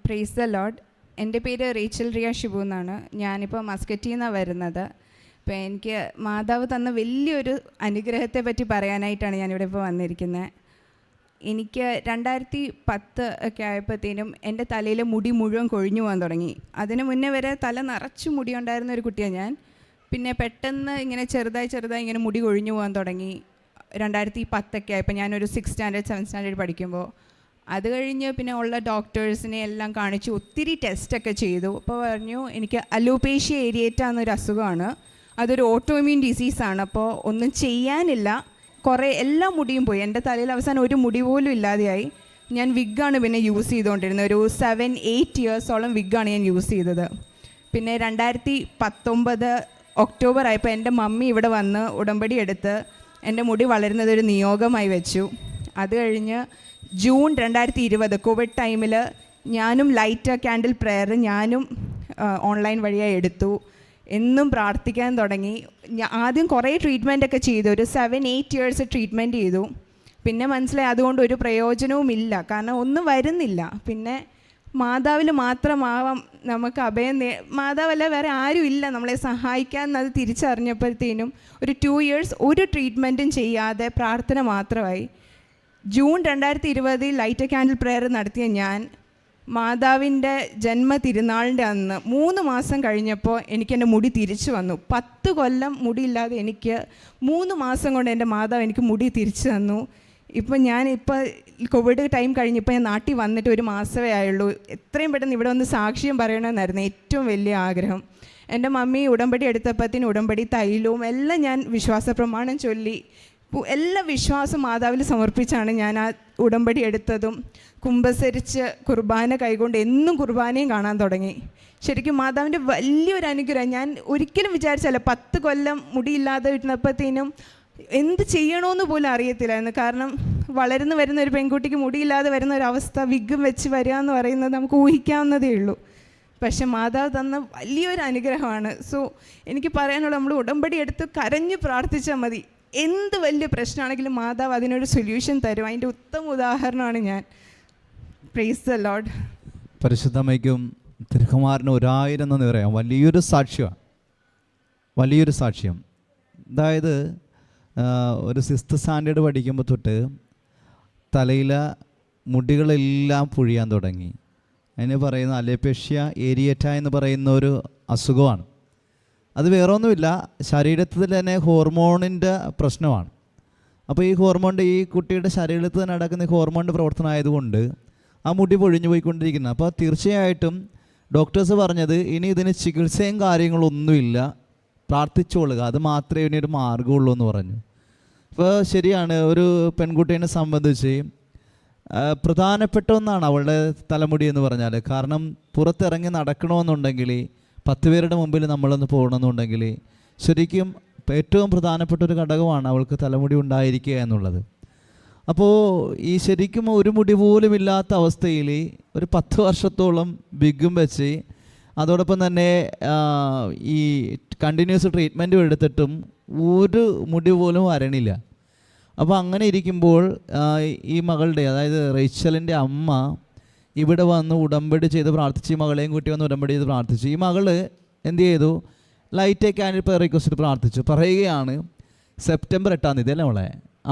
Price the Lord. എൻ്റെ പേര് Rachel Riya Shibu എന്നാണ്. ഞാനിപ്പോൾ മസ്കറ്റിൽ നിന്നാണ് വരുന്നത്. അപ്പോൾ എനിക്ക് മാതാവ് തന്ന വലിയൊരു അനുഗ്രഹത്തെ പറ്റി പറയാനായിട്ടാണ് ഞാനിവിടെ ഇപ്പോൾ വന്നിരിക്കുന്നത്. എനിക്ക് 2010 ഒക്കെ ആയപ്പോഴത്തേനും എൻ്റെ തലയിലെ മുടി മുഴുവൻ കൊഴിഞ്ഞു പോകാൻ തുടങ്ങി. അതിന് മുന്നേ വരെ തല നിറച്ച് മുടി ഉണ്ടായിരുന്ന ഒരു കുട്ടിയാണ് ഞാൻ. പിന്നെ പെട്ടെന്ന് ഇങ്ങനെ ചെറുതായി ഇങ്ങനെ മുടി കൊഴിഞ്ഞു പോകാൻ തുടങ്ങി. 2010 ഒക്കെ ആയപ്പോൾ ഞാനൊരു 6th സ്റ്റാൻഡേർഡ് 7th സ്റ്റാൻഡേർഡ് പഠിക്കുമ്പോൾ. അത് കഴിഞ്ഞ് പിന്നെ ഉള്ള ഡോക്ടേഴ്സിനെ എല്ലാം കാണിച്ചു, ഒത്തിരി ടെസ്റ്റൊക്കെ ചെയ്തു. അപ്പോൾ പറഞ്ഞു എനിക്ക് അലോപേഷ്യ ഏരിയേറ്റ എന്നൊരു അസുഖമാണ്, അതൊരു ഓട്ടോഇമ്യൂൺ ഡിസീസാണ്. അപ്പോൾ ഒന്നും ചെയ്യാനില്ല, കുറേ എല്ലാ മുടിയും പോയി. എൻ്റെ തലയിൽ അവസാനം ഒരു മുടി പോലും ഇല്ലാതെയായി. ഞാൻ വിഗ്ഗാണ് പിന്നെ യൂസ് ചെയ്തുകൊണ്ടിരുന്നത്. ഒരു 7-8 ഇയേഴ്സോളം വിഗ്ഗാണ് ഞാൻ യൂസ് ചെയ്തത്. പിന്നെ 2019 ഒക്ടോബർ ആയപ്പോൾ എൻ്റെ മമ്മി ഇവിടെ വന്ന് ഉടമ്പടി എടുത്ത് എൻ്റെ മുടി വളരുന്നതൊരു നിയോഗമായി വെച്ചു. അത് കഴിഞ്ഞ് ജൂൺ 2020 കോവിഡ് ടൈമിൽ ഞാനും ലൈറ്റ് ക്യാൻഡിൽ പ്രെയർ ഞാനും ഓൺലൈൻ വഴിയായി എടുത്തു. എന്നും പ്രാർത്ഥിക്കാൻ തുടങ്ങി. ആദ്യം കുറേ ട്രീറ്റ്മെൻറ്റൊക്കെ ചെയ്തു, ഒരു 7-8 ഇയേഴ്സ് ട്രീറ്റ്മെൻറ്റ് ചെയ്തു. പിന്നെ മനസ്സിലായി അതുകൊണ്ട് ഒരു പ്രയോജനവുമില്ല, കാരണം ഒന്നും വരുന്നില്ല. പിന്നെ മാതാവിൽ മാത്രമാവാം നമുക്ക് അഭയം. മാതാവല്ല വേറെ ആരും ഇല്ല നമ്മളെ സഹായിക്കാൻ എന്നത് തിരിച്ചറിഞ്ഞപ്പോഴത്തേനും ഒരു 2 ഇയേഴ്സ് ഒരു ട്രീറ്റ്മെൻറ്റും ചെയ്യാതെ പ്രാർത്ഥന മാത്രമായി. ജൂൺ 2020 ലൈറ്റ് ക്യാൻഡിൽ പ്രെയർ നടത്തിയ ഞാൻ മാതാവിൻ്റെ ജന്മ തിരുനാളിൻ്റെ അന്ന് 3 മാസം കഴിഞ്ഞപ്പോൾ എനിക്ക് എൻ്റെ മുടി തിരിച്ചു വന്നു. 10 കൊല്ലം മുടിയില്ലാതെ എനിക്ക് 3 മാസം കൊണ്ട് എൻ്റെ മാതാവ് എനിക്ക് മുടി തിരിച്ചു തന്നു. ഞാനിപ്പോൾ കോവിഡ് ടൈം കഴിഞ്ഞപ്പോൾ ഞാൻ നാട്ടിൽ വന്നിട്ട് 1 മാസമേ ആയുള്ളൂ. എത്രയും പെട്ടെന്ന് ഇവിടെ വന്ന് സാക്ഷ്യം പറയണമെന്നായിരുന്നു ഏറ്റവും വലിയ ആഗ്രഹം. എൻ്റെ മമ്മി ഉടമ്പടി എടുത്തപ്പത്തിന് ഉടമ്പടി തൈലവും എല്ലാം ഞാൻ വിശ്വാസ പ്രമാണം ചൊല്ലി എല്ലാ വിശ്വാസം മാതാവിൽ സമർപ്പിച്ചാണ് ഞാൻ ആ ഉടമ്പടി എടുത്തതും. കുമ്പസരിച്ച് കുർബാന കൈകൊണ്ട് എന്നും കുർബാനയും കാണാൻ തുടങ്ങി. ശരിക്കും മാതാവിൻ്റെ വലിയൊരു അനുഗ്രഹം. ഞാൻ ഒരിക്കലും വിചാരിച്ചല്ല, 10 കൊല്ലം മുടിയില്ലാതെ ഇരുന്നപ്പോഴത്തേനും എന്ത് ചെയ്യണമെന്ന് പോലും അറിയത്തില്ലായിരുന്നു. കാരണം വളർന്നു വരുന്ന ഒരു പെൺകുട്ടിക്ക് മുടിയില്ലാതെ വരുന്ന ഒരവസ്ഥ, വിഗ്ഗും വെച്ച് വരിക എന്ന് പറയുന്നത് നമുക്ക് ഊഹിക്കാവുന്നതേ ഉള്ളൂ. പക്ഷെ മാതാവ് തന്ന വലിയൊരു അനുഗ്രഹമാണ്. സോ എനിക്ക് പറയാനുള്ള, നമ്മൾ ഉടമ്പടി എടുത്ത് കരഞ്ഞ് പ്രാർത്ഥിച്ചാൽ മതി. എന്ത് വലിയ പ്രശ്നമാണെങ്കിലും മാതാവ് അതിനൊരു സൊല്യൂഷൻ തരും. അതിൻ്റെ ഉത്തമ ഉദാഹരണമാണ് ഞാൻ. Praise the Lord. പരിശുദ്ധമ്മയ്ക്കും തിരുക്കുമാരനും 1000 നന്ദി പറയാം. വലിയൊരു സാക്ഷ്യമാണ്, വലിയൊരു സാക്ഷ്യം. അതായത് ഒരു 6th സ്റ്റാൻഡേർഡ് പഠിക്കുമ്പോൾ തൊട്ട് തലയിലെ മുടികളെല്ലാം പൊഴിയാൻ തുടങ്ങി. അതിന് പറയുന്ന അലോപേഷ്യ ഏരിയേറ്റ എന്ന് പറയുന്ന ഒരു അസുഖമാണ്. അത് വേറെ ഒന്നുമില്ല, ശരീരത്തിൽ തന്നെ ഹോർമോണിൻ്റെ പ്രശ്നമാണ്. അപ്പോൾ ഈ ഹോർമോണിൻ്റെ, ഈ കുട്ടിയുടെ ശരീരത്തിൽ തന്നെ നടക്കുന്ന ഹോർമോണിൻ്റെ പ്രവർത്തനം ആയതുകൊണ്ട് ആ മുടി പൊഴിഞ്ഞു പോയിക്കൊണ്ടിരിക്കുന്നത്. അപ്പോൾ തീർച്ചയായിട്ടും ഡോക്ടേഴ്സ് പറഞ്ഞത് ഇനി ഇതിന് ചികിത്സയും കാര്യങ്ങളൊന്നുമില്ല, പ്രാർത്ഥിച്ചോളുക, അത് മാത്രമേ ഇനി ഒരു മാർഗമുള്ളൂ എന്ന് പറഞ്ഞു. അപ്പോൾ ശരിയാണ്, ഒരു പെൺകുട്ടീനെ സംബന്ധിച്ച് പ്രധാനപ്പെട്ട ഒന്നാണ് അവളുടെ തലമുടി എന്ന് പറഞ്ഞാൽ. കാരണം പുറത്തിറങ്ങി നടക്കണമെന്നുണ്ടെങ്കിൽ 10 പേരുടെ മുമ്പിൽ നമ്മളൊന്ന് പോകണമെന്നുണ്ടെങ്കിൽ ശരിക്കും ഏറ്റവും പ്രധാനപ്പെട്ട ഒരു ഘടകമാണ് അവൾക്ക് തലമുടി ഉണ്ടായിരിക്കുക എന്നുള്ളത്. അപ്പോൾ ഈ ശരിക്കും ഒരു മുടി പോലും ഇല്ലാത്ത അവസ്ഥയിൽ ഒരു 10 വർഷത്തോളം വിഗും വെച്ച് അതോടൊപ്പം തന്നെ ഈ കണ്ടിന്യൂസ് ട്രീറ്റ്മെൻറ്റും എടുത്തിട്ടും ഒരു മുടി പോലും വരണില്ല. അപ്പോൾ അങ്ങനെ ഇരിക്കുമ്പോൾ ഈ മകളുടെ, അതായത് റേച്ചലിൻ്റെ അമ്മ ഇവിടെ വന്ന് ഉടമ്പടി ചെയ്ത് പ്രാർത്ഥിച്ച്, ഈ മകളെയും കൂട്ടി വന്ന് ഉടമ്പടി ചെയ്ത് പ്രാർത്ഥിച്ചു. ഈ മകൾ എന്ത് ചെയ്തു, ലൈറ്റ് ക്യാൻഡിൽ പ്രെയർ റിക്വസ്റ്റ് പ്രാർത്ഥിച്ചു. പറയുകയാണ് സെപ്റ്റംബർ 8-ാം തീയതി അല്ലേ മോളെ,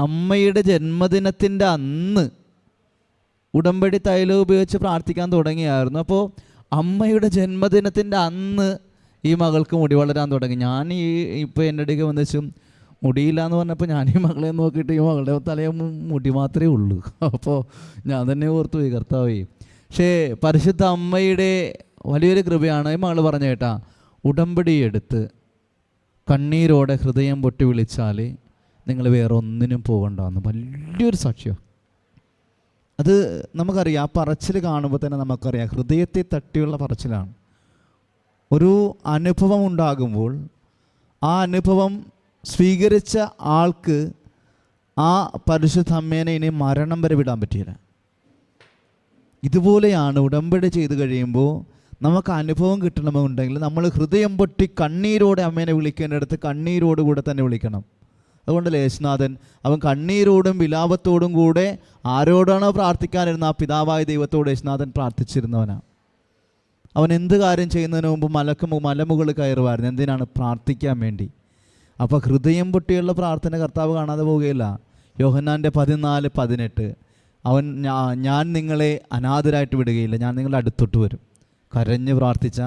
അമ്മയുടെ ജന്മദിനത്തിൻ്റെ അന്ന് ഉടമ്പടി തൈലം ഉപയോഗിച്ച് പ്രാർത്ഥിക്കാൻ തുടങ്ങിയായിരുന്നു. അപ്പോൾ അമ്മയുടെ ജന്മദിനത്തിൻ്റെ അന്ന് ഈ മകൾക്ക് മുടി വളരാൻ തുടങ്ങി. ഞാൻ ഇപ്പോൾ എൻ്റെ അടുക്ക് വന്നിച്ചും മുടിയില്ല എന്ന് പറഞ്ഞപ്പോൾ ഞാൻ ഈ മകളെ നോക്കിയിട്ട് ഈ മകളുടെ തലയിൽ മുടി മാത്രമേ ഉള്ളൂ. അപ്പോൾ ഞാൻ തന്നെ ഓർത്തു പോയി, കർത്താവേ. പക്ഷേ പരിശുദ്ധ അമ്മയുടെ വലിയൊരു കൃപയാണ്. ഈ മകൾ പറഞ്ഞ കേട്ടാ, ഉടമ്പടി എടുത്ത് കണ്ണീരോടെ ഹൃദയം പൊട്ടി വിളിച്ചാൽ നിങ്ങൾ വേറെ ഒന്നിനും പോകണ്ടെന്ന്. വലിയൊരു സാക്ഷ്യം. അത് നമുക്കറിയാം, ആ പറച്ചിൽ കാണുമ്പോൾ തന്നെ നമുക്കറിയാം ഹൃദയത്തെ തട്ടിയുള്ള പറച്ചിലാണ്. ഒരു അനുഭവം ഉണ്ടാകുമ്പോൾ ആ അനുഭവം സ്വീകരിച്ച ആൾക്ക് ആ പരിശുദ്ധ അമ്മേനെ ഇനി മരണം വരെ വിടാൻ പറ്റിയില്ല. ഇതുപോലെയാണ് ഉടമ്പടി ചെയ്ത് കഴിയുമ്പോൾ നമുക്ക് അനുഭവം കിട്ടണമെന്നുണ്ടെങ്കിൽ നമ്മൾ ഹൃദയം പൊട്ടി കണ്ണീരോടെ അമ്മേനെ വിളിക്കേണ്ടടുത്ത് കണ്ണീരോടുകൂടെ തന്നെ വിളിക്കണം. അതുകൊണ്ട് യേശുനാഥൻ അവൻ കണ്ണീരോടും വിലാപത്തോടും കൂടെ ആരോടാണോ പ്രാർത്ഥിക്കാനിരുന്ന ആ പിതാവായ ദൈവത്തോട് യേശുനാഥൻ പ്രാർത്ഥിച്ചിരുന്നവനാണ്. അവൻ എന്ത് കാര്യം ചെയ്യുന്നതിന് മുമ്പ് മലമുകളിൽ കയറുമായിരുന്നു. എന്തിനാണ്? പ്രാർത്ഥിക്കാൻ വേണ്ടി. അപ്പോൾ ഹൃദയം പൊട്ടിയുള്ള പ്രാർത്ഥന കർത്താവ് കാണാതെ പോവുകയില്ല. യോഹന്നാൻ്റെ 14:18 അവൻ ഞാൻ നിങ്ങളെ അനാഥരായിട്ട് വിടുകയില്ല, ഞാൻ നിങ്ങളുടെ അടുത്തോട്ട് വരും. കരഞ്ഞ് പ്രാർത്ഥിച്ച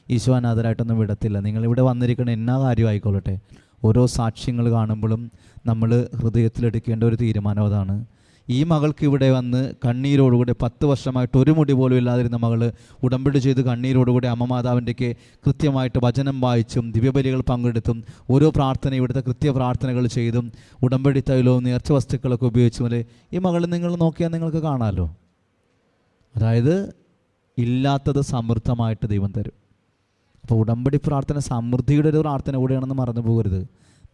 ഈശോ അനാഥരായിട്ടൊന്നും വിടത്തില്ല. നിങ്ങളിവിടെ വന്നിരിക്കുന്ന എന്നാ കാര്യമായിക്കൊള്ളട്ടെ, ഓരോ സാക്ഷ്യങ്ങൾ കാണുമ്പോഴും നമ്മൾ ഹൃദയത്തിലെടുക്കേണ്ട ഒരു തീരുമാനം അതാണ്. ഈ മകൾക്ക് ഇവിടെ വന്ന് കണ്ണീരോടുകൂടി 10 വർഷമായിട്ട് ഒരു മുടി പോലും ഇല്ലാതിരുന്ന മകൾ ഉടമ്പടി ചെയ്ത് കണ്ണീരോടുകൂടി അമ്മ മാതാവിൻ്റെക്ക് കൃത്യമായിട്ട് വചനം വായിച്ചും ദിവ്യബലികൾ പങ്കെടുത്തും ഓരോ പ്രാർത്ഥന ഇവിടുത്തെ കൃത്യപ്രാർത്ഥനകൾ ചെയ്തും ഉടമ്പടി തൈലവും നേർച്ച വസ്തുക്കളൊക്കെ ഉപയോഗിച്ചും ഈ മകൾ നിങ്ങൾ നോക്കിയാൽ നിങ്ങൾക്ക് കാണാമല്ലോ. അതായത് ഇല്ലാത്തത് സമൃദ്ധമായിട്ട് ദൈവം തരും. അപ്പോൾ ഉടമ്പടി പ്രാർത്ഥന സമൃദ്ധിയുടെ ഒരു പ്രാർത്ഥന കൂടെയാണെന്ന് മറന്നു പോകരുത്.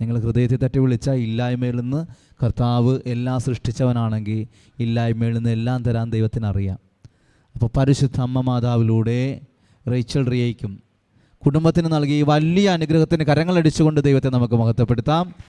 നിങ്ങൾ ഹൃദയത്തെ തട്ടി വിളിച്ചാൽ ഇല്ലായ്മയിൽ നിന്ന് കർത്താവ് എല്ലാം സൃഷ്ടിച്ചവനാണെങ്കിൽ ഇല്ലായ്മയിൽ നിന്ന് എല്ലാം തരാൻ ദൈവത്തിനറിയാം. അപ്പോൾ പരിശുദ്ധ അമ്മ മാതാവിലൂടെ റേച്ചൽ റിയയ്ക്കും കുടുംബത്തിന് നൽകി വലിയ അനുഗ്രഹത്തിന് കരങ്ങളടിച്ചുകൊണ്ട് ദൈവത്തെ നമുക്ക് മഹത്വപ്പെടുത്താം.